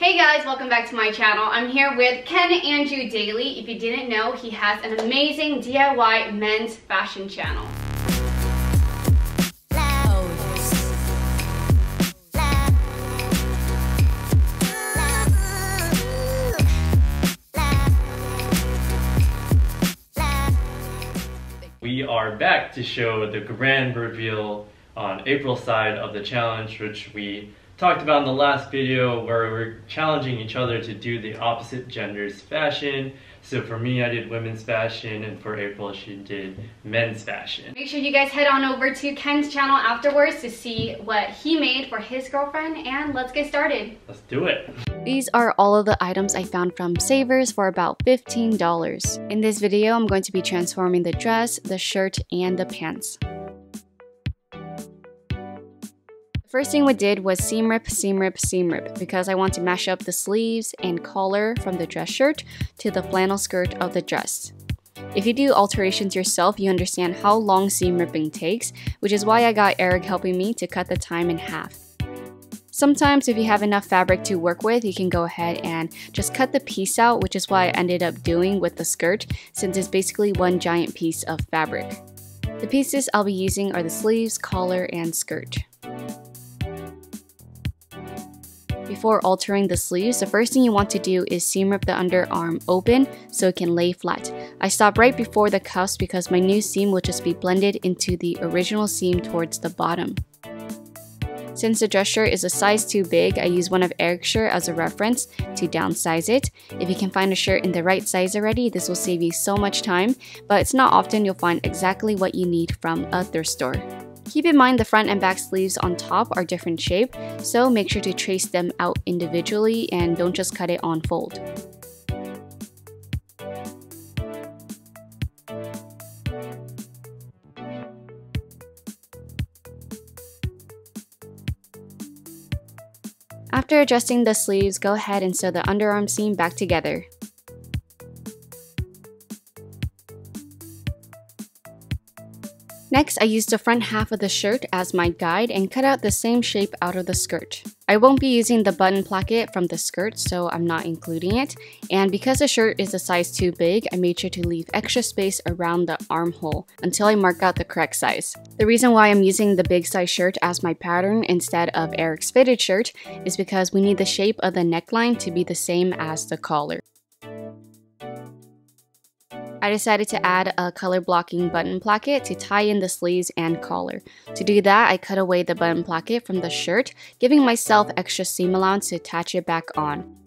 Hey guys, welcome back to my channel. I'm here with Ken Andrew Daily. If you didn't know, he has an amazing DIY men's fashion channel. We are back to show the grand reveal on April's side of the challenge, which we talked about in the last video, where we're challenging each other to do the opposite gender's fashion. So for me, I did women's fashion, and for April, she did men's fashion. Make sure you guys head on over to Ken's channel afterwards to see what he made for his girlfriend, and let's get started. Let's do it. These are all of the items I found from Savers for about $15. In this video, I'm going to be transforming the dress, the shirt, and the pants. First thing we did was seam rip because I want to mash up the sleeves and collar from the dress shirt to the flannel skirt of the dress. If you do alterations yourself, you understand how long seam ripping takes, which is why I got Eric helping me to cut the time in half. Sometimes if you have enough fabric to work with, you can go ahead and just cut the piece out, which is what I ended up doing with the skirt, since it's basically one giant piece of fabric. The pieces I'll be using are the sleeves, collar, and skirt. Before altering the sleeves, the first thing you want to do is seam rip the underarm open so it can lay flat. I stopped right before the cuffs because my new seam will just be blended into the original seam towards the bottom. Since the dress shirt is a size too big, I use one of Eric's shirt as a reference to downsize it. If you can find a shirt in the right size already, this will save you so much time, but it's not often you'll find exactly what you need from a thrift store. Keep in mind the front and back sleeves on top are different shape, so make sure to trace them out individually and don't just cut it on fold. After adjusting the sleeves, go ahead and sew the underarm seam back together. Next, I used the front half of the shirt as my guide and cut out the same shape out of the skirt. I won't be using the button placket from the skirt, so I'm not including it. And because the shirt is a size too big, I made sure to leave extra space around the armhole until I mark out the correct size. The reason why I'm using the big size shirt as my pattern instead of Eric's fitted shirt is because we need the shape of the neckline to be the same as the collar. I decided to add a color blocking button placket to tie in the sleeves and collar. To do that, I cut away the button placket from the shirt, giving myself extra seam allowance to attach it back on.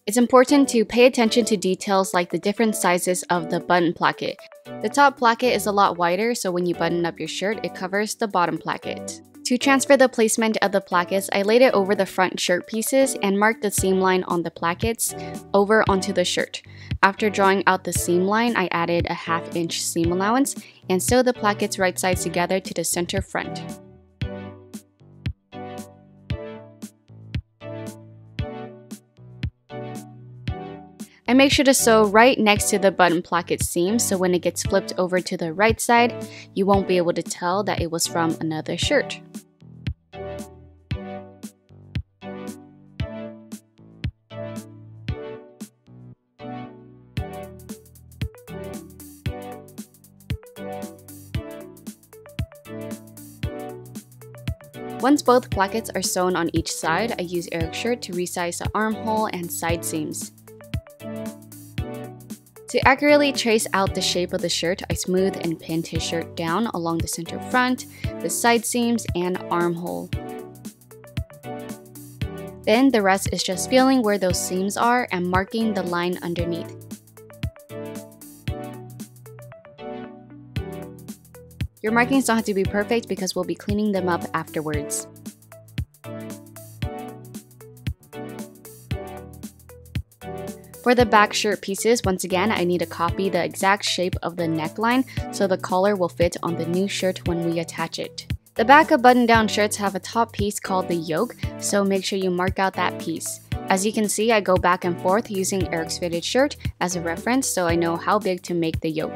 It's important to pay attention to details like the different sizes of the button placket. The top placket is a lot wider, so when you button up your shirt, it covers the bottom placket. To transfer the placement of the plackets, I laid it over the front shirt pieces and marked the seam line on the plackets over onto the shirt. After drawing out the seam line, I added a 1/2 inch seam allowance and sewed the plackets right sides together to the center front. I make sure to sew right next to the button placket seam, so when it gets flipped over to the right side, you won't be able to tell that it was from another shirt. Once both plackets are sewn on each side, I use Eric's shirt to resize the armhole and side seams. To accurately trace out the shape of the shirt, I smoothed and pinned his shirt down along the center front, the side seams, and armhole. Then the rest is just feeling where those seams are and marking the line underneath. Your markings don't have to be perfect because we'll be cleaning them up afterwards. For the back shirt pieces, once again, I need to copy the exact shape of the neckline so the collar will fit on the new shirt when we attach it. The back of button-down shirts have a top piece called the yoke, so make sure you mark out that piece. As you can see, I go back and forth using Eric's fitted shirt as a reference so I know how big to make the yoke.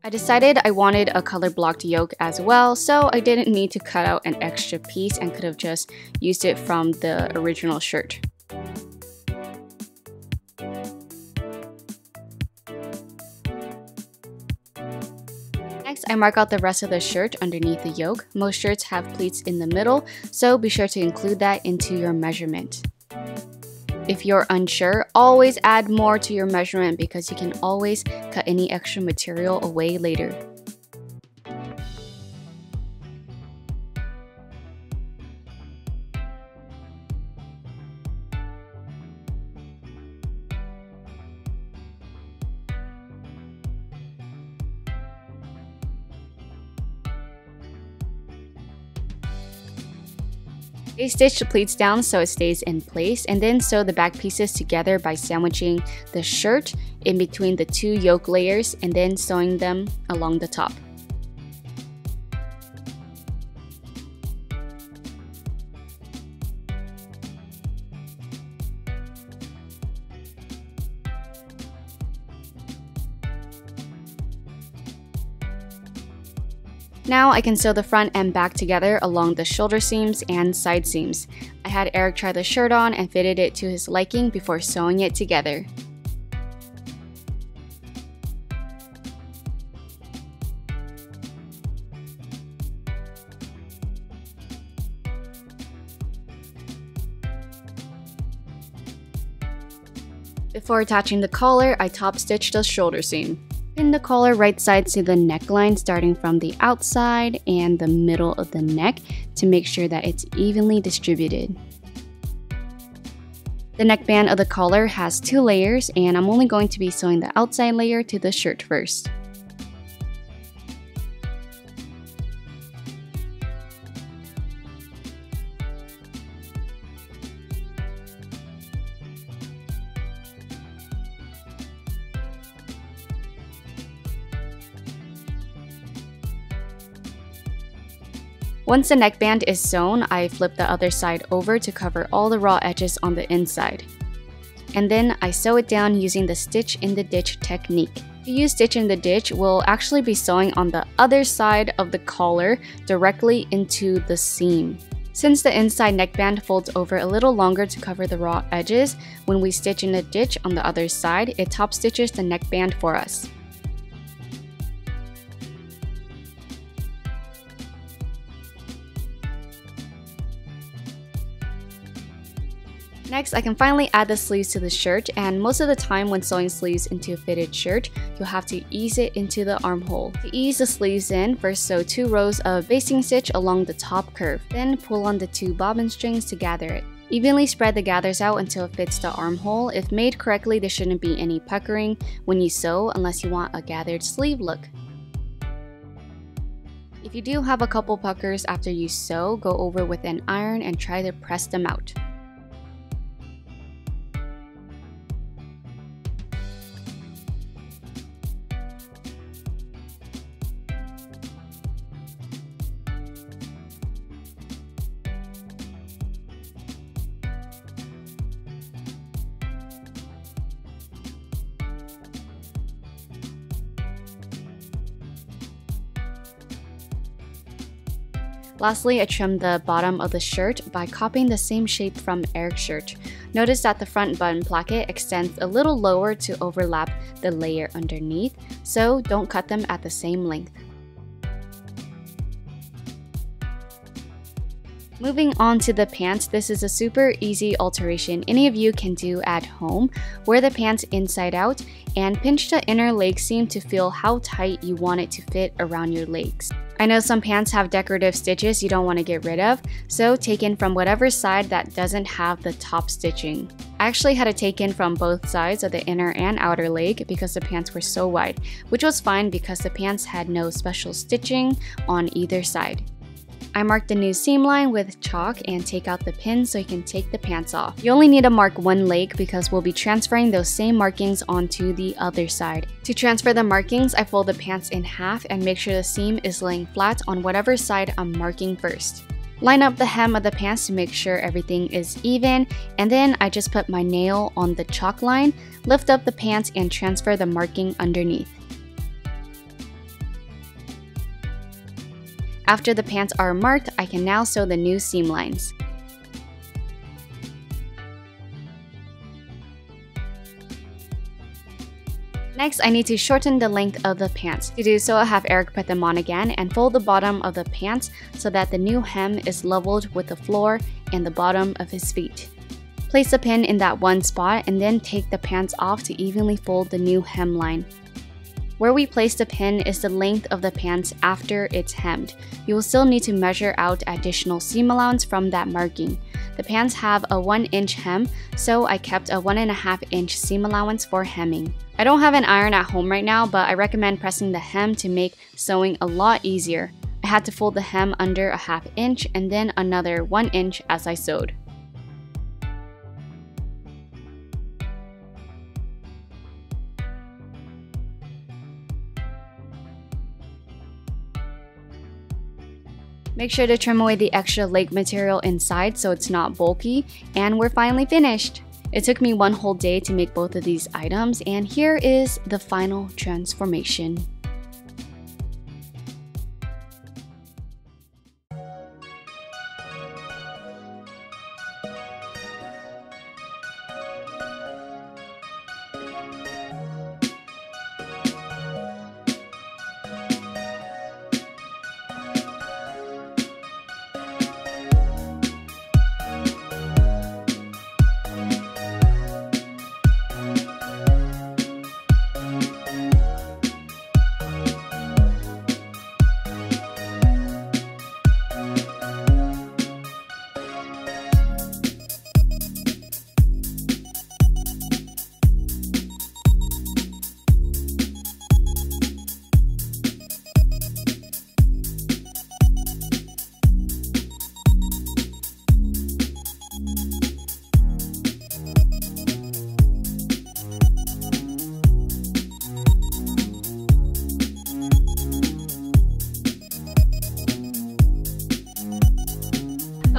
I decided I wanted a color blocked yoke as well, so I didn't need to cut out an extra piece and could have just used it from the original shirt. Next, I mark out the rest of the shirt underneath the yoke. Most shirts have pleats in the middle, so be sure to include that into your measurement. If you're unsure, always add more to your measurement because you can always cut any extra material away later. I stitch the pleats down so it stays in place, and then sew the back pieces together by sandwiching the shirt in between the two yoke layers and then sewing them along the top. Now I can sew the front and back together along the shoulder seams and side seams. I had Eric try the shirt on and fitted it to his liking before sewing it together. Before attaching the collar, I top stitched the shoulder seam. Pin the collar right side to the neckline starting from the outside and the middle of the neck to make sure that it's evenly distributed. The neckband of the collar has 2 layers and I'm only going to be sewing the outside layer to the shirt first. Once the neckband is sewn, I flip the other side over to cover all the raw edges on the inside. And then I sew it down using the stitch in the ditch technique. To use stitch in the ditch, we'll actually be sewing on the other side of the collar directly into the seam. Since the inside neckband folds over a little longer to cover the raw edges, when we stitch in the ditch on the other side, it top stitches the neckband for us. Next, I can finally add the sleeves to the shirt, and most of the time when sewing sleeves into a fitted shirt, you'll have to ease it into the armhole. To ease the sleeves in, first sew 2 rows of basting stitch along the top curve, then pull on the 2 bobbin strings to gather it. Evenly spread the gathers out until it fits the armhole. If made correctly, there shouldn't be any puckering when you sew unless you want a gathered sleeve look. If you do have a couple puckers after you sew, go over with an iron and try to press them out. Lastly, I trimmed the bottom of the shirt by copying the same shape from Eric's shirt. Notice that the front button placket extends a little lower to overlap the layer underneath, so don't cut them at the same length. Moving on to the pants, this is a super easy alteration any of you can do at home. Wear the pants inside out and pinch the inner leg seam to feel how tight you want it to fit around your legs. I know some pants have decorative stitches you don't want to get rid of, so take in from whatever side that doesn't have the top stitching. I actually had to take in from both sides of the inner and outer leg because the pants were so wide, which was fine because the pants had no special stitching on either side. I marked the new seam line with chalk and take out the pin so you can take the pants off. You only need to mark one leg because we'll be transferring those same markings onto the other side. To transfer the markings, I fold the pants in half and make sure the seam is laying flat on whatever side I'm marking first. Line up the hem of the pants to make sure everything is even, and then I just put my nail on the chalk line, lift up the pants and transfer the marking underneath. After the pants are marked, I can now sew the new seam lines. Next, I need to shorten the length of the pants. To do so, I have Eric put them on again and fold the bottom of the pants so that the new hem is leveled with the floor and the bottom of his feet. Place a pin in that one spot and then take the pants off to evenly fold the new hemline. Where we place the pin is the length of the pants after it's hemmed. You will still need to measure out additional seam allowance from that marking. The pants have a 1-inch hem, so I kept a 1.5-inch seam allowance for hemming. I don't have an iron at home right now, but I recommend pressing the hem to make sewing a lot easier. I had to fold the hem under a 1/2 inch and then another 1 inch as I sewed. Make sure to trim away the extra leg material inside so it's not bulky, and we're finally finished! It took me one whole day to make both of these items, and here is the final transformation.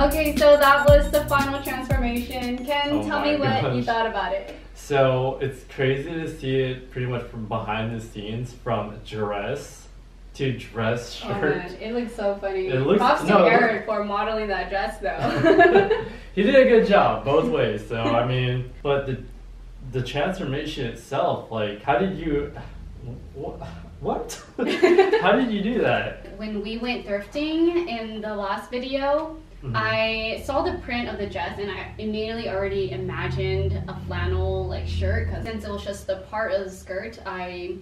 Okay, so that was the final transformation. Ken, tell me what you thought about it. So it's crazy to see it pretty much from behind the scenes, from dress to dress shirt. Oh man, it looks so funny. It looks, Props to Eric for modeling that dress though. He did a good job both ways. So I mean, but the transformation itself, like, how did you? What? How did you do that? When we went thrifting in the last video, I saw the print of the dress and I immediately already imagined a flannel like shirt, because since it was just the part of the skirt, I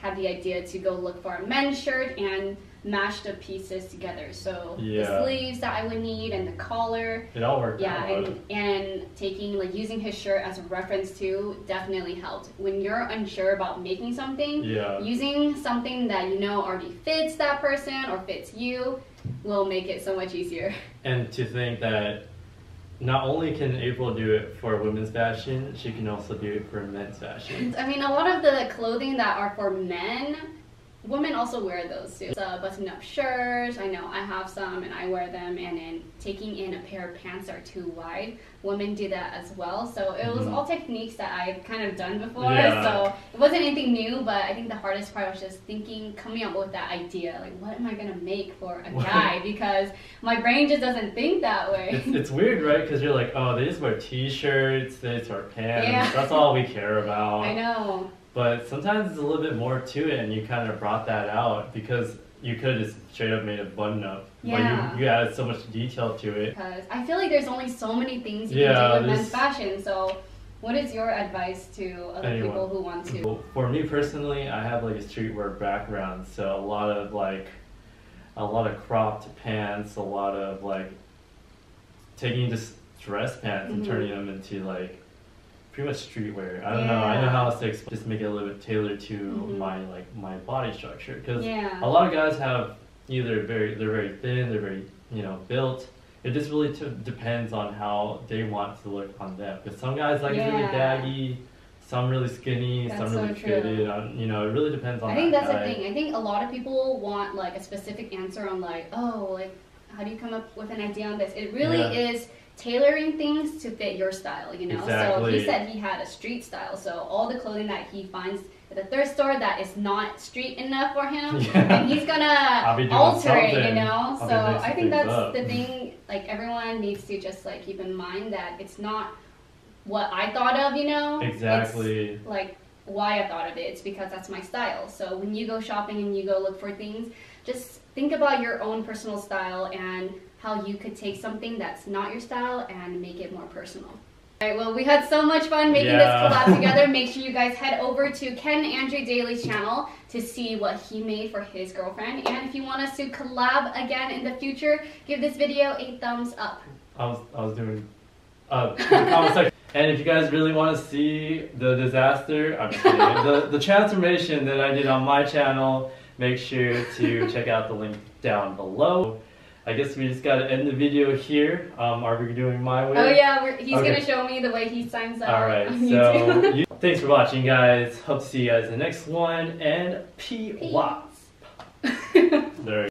had the idea to go look for a men's shirt and mash the pieces together. So the sleeves that I would need and the collar. It all worked out. And taking, like, using his shirt as a reference too definitely helped. When you're unsure about making something, using something that you know already fits that person or fits you will make it so much easier. And to think that not only can April do it for women's fashion, she can also do it for men's fashion. I mean, a lot of the clothing that are for men, women also wear those too. Button-up shirts, I know I have some and I wear them, and then taking in a pair of pants that are too wide, women do that as well. So it was all techniques that I've kind of done before, so it wasn't anything new, but I think the hardest part was just coming up with that idea, like, what am I gonna make for a guy? Because my brain just doesn't think that way. It's weird, right? Because you're like, oh, they just wear t-shirts, they just wear pants, that's all we care about. I know. But sometimes there's a little bit more to it, and you kind of brought that out because you could have just straight up made a button up. But you added so much detail to it. Because I feel like there's only so many things you can do with men's fashion. So what is your advice to other people who want to? For me personally, I have like a streetwear background, so a lot of cropped pants, a lot of like taking just dress pants and turning them into like pretty much streetwear. I don't know. I know how else to just make it a little bit tailored to my body structure, because a lot of guys have either they're very thin, they're very built. It just really depends on how they want to look on them. Because some guys like it's really baggy, some really skinny, some really fitted. It really depends on. I think that's the thing. I think a lot of people want like a specific answer on like, oh, like how do you come up with an idea on this? It really is tailoring things to fit your style, Exactly. So he said he had a street style, so all the clothing that he finds at the thrift store that is not street enough for him, Yeah. and he's gonna alter it, you know. So I think that's the thing. Like everyone needs to just like keep in mind that it's not what I thought of, you know. Exactly. It's like why I thought of it. It's because that's my style. So when you go shopping and you go look for things, just think about your own personal style and how you could take something that's not your style and make it more personal. Alright, well, we had so much fun making this collab together. Make sure you guys head over to Ken Andrew Daly's channel to see what he made for his girlfriend. And if you want us to collab again in the future, give this video a thumbs up. I was doing the comment section. And if you guys really want to see the disaster, I'm just kidding, the transformation that I did on my channel, make sure to check out the link down below. I guess we just gotta end the video here. Are we doing my way? Oh yeah, he's gonna show me the way he signs up. Alright, so thanks for watching, guys. Hope to see you guys in the next one, and peace. There